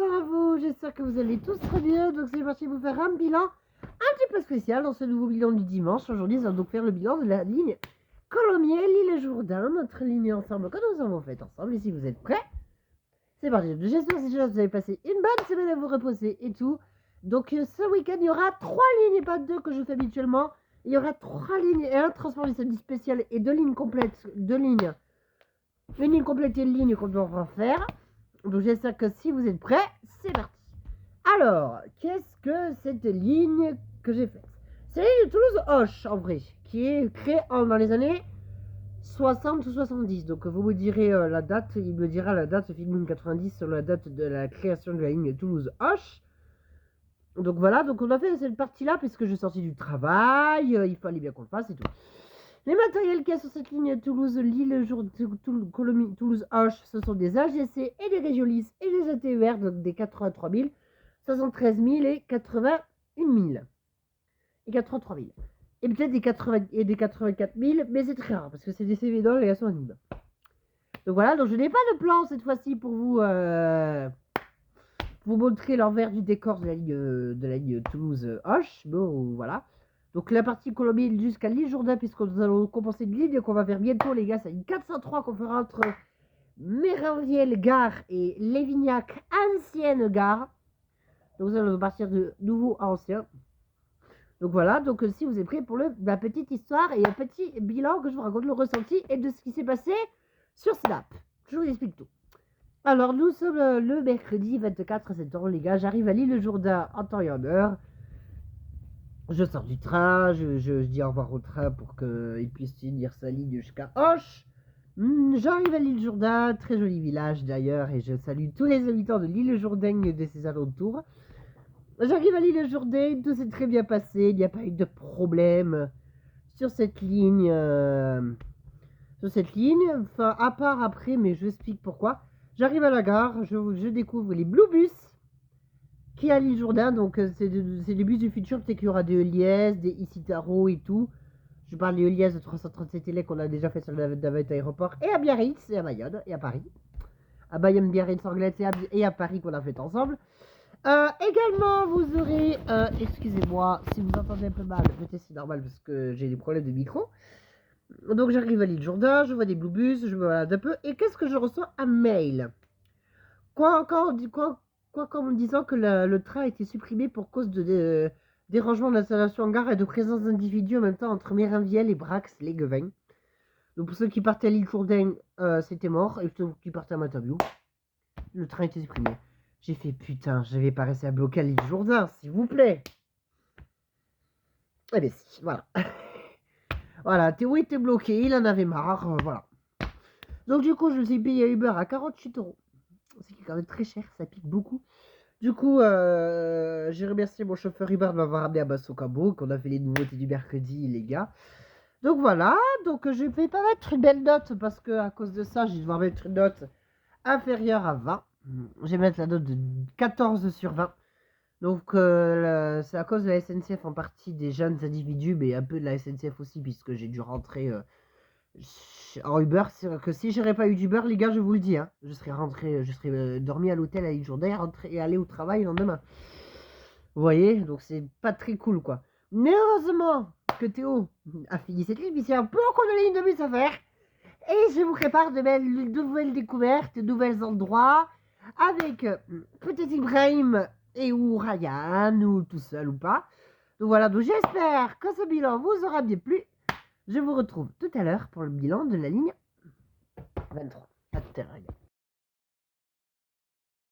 bonsoir à vous, j'espère que vous allez tous très bien. Donc c'est parti pour faire un bilan un petit peu spécial dans ce nouveau bilan du dimanche. Aujourd'hui, nous allons donc faire le bilan de la ligne Colomiers, l'île Jourdain, notre ligne ensemble que nous avons faite ensemble. Et si vous êtes prêts, c'est parti. J'espère que vous avez passé une bonne semaine à vous reposer et tout. Donc ce week-end, il y aura 3 lignes et pas 2 que je fais habituellement. Il y aura 3 lignes et un transport du samedi spécial et 2 lignes complètes, 2 lignes. Une ligne complète et une ligne qu'on devra faire. Donc j'espère que si vous êtes prêts, c'est parti. Alors, qu'est-ce que cette ligne que j'ai faite? C'est la ligne de Toulouse-Auch, en vrai, qui est créée dans les années 60 ou 70. Donc vous me direz la date, il me dira la date, film 90 sur la date de la création de la ligne Toulouse-Auch. Donc voilà, donc on a fait cette partie-là puisque je suis sorti du travail, il fallait bien qu'on le fasse et tout. Les matériels qu'il y a sur cette ligne Toulouse-Lille, Toulouse-Auch, ce sont des AGC et des Régiolis et des ATER, donc des 83 000, 73 000 et 81 000. Et 83 000. Et peut-être des 84 000, mais c'est très rare parce que c'est des CV dans les versions anonymes. Donc voilà, donc je n'ai pas de plan cette fois-ci pour vous montrer l'envers du décor de la ligne Toulouse-Auch. Bon, voilà. Donc la partie Colombie jusqu'à l'île Jourdain, puisque nous allons compenser une ligne qu'on va faire bientôt, les gars. C'est une 403 qu'on fera entre Mérinviel Gare et Lévignac Ancienne Gare. Donc nous allons partir de nouveau à ancien. Donc voilà, donc si vous êtes prêts pour la petite histoire et un petit bilan que je vous raconte le ressenti et de ce qui s'est passé sur Snap. Je vous explique tout. Alors nous sommes le mercredi 24 septembre, les gars. J'arrive à l'île Jourdain en temps et en heure. Je sors du train, je dis au revoir au train pour qu'il puisse finir sa ligne jusqu'à Auch. J'arrive à l'île Jourdain, très joli village d'ailleurs, et je salue tous les habitants de l'île Jourdain et de ses alentours. J'arrive à l'île Jourdain, tout s'est très bien passé, il n'y a pas eu de problème sur cette ligne. Enfin, à part après, mais je vous explique pourquoi. J'arrive à la gare, je découvre les Blue Bus qui est à l'île Jourdain, donc c'est des bus du futur, peut-être qu'il y aura des Eliès, des Icitaro et tout. Je parle des Eliès de 337 élèves qu'on a déjà fait sur le navette aéroport, et à Biarritz, et à Bayonne, et à Paris. À Bayonne, Biarritz, Anglet, et à Paris qu'on a fait ensemble. Également, vous aurez, excusez-moi, si vous entendez un peu mal, peut-être c'est normal parce que j'ai des problèmes de micro. Donc j'arrive à l'île Jourdain, je vois des Blue Bus, je me balade un peu, et qu'est-ce que je reçois? Un mail. Quoi en me disant que le train a été supprimé pour cause de dérangement d'installation en gare et de présence d'individus en même temps entre Mérinviel et Brax-les-Guevin. Donc pour ceux qui partaient à l'île Jourdain, c'était mort. Et ceux qui partaient à Matabiou, le train a été supprimé. J'ai fait putain, je vais pas rester à bloquer à l'île Jourdain, s'il vous plaît. Eh bien si, voilà. Voilà, Théo était bloqué, il en avait marre, voilà. Donc du coup, je me suis payé Uber à 48 €. C'est quand même très cher, ça pique beaucoup. Du coup, j'ai remercié mon chauffeur Uber de m'avoir amené à Bassokabo, qu'on a fait les nouveautés du mercredi, les gars. Donc voilà, donc je vais pas mettre une belle note parce que à cause de ça, je vais devoir mettre une note inférieure à 20. Je vais mettre la note de 14 sur 20. Donc c'est à cause de la SNCF en partie des jeunes individus, mais un peu de la SNCF aussi, puisque j'ai dû rentrer en Uber. C'est que si j'aurais pas eu d'Uber, les gars, je vous le dis, hein, je serais rentré, je serais dormi à l'hôtel à l'île Jourdain, rentré et aller au travail le lendemain. Vous voyez, donc c'est pas très cool, quoi. Mais heureusement que Théo a fini cette ligne, puisqu'il y a beaucoup de lignes de bus à faire. Et je vous prépare de nouvelles découvertes, de nouveaux endroits, avec peut-être Ibrahim et ou Ryan, ou tout seul ou pas. Donc voilà, donc j'espère que ce bilan vous aura bien plu. Je vous retrouve tout à l'heure pour le bilan de la ligne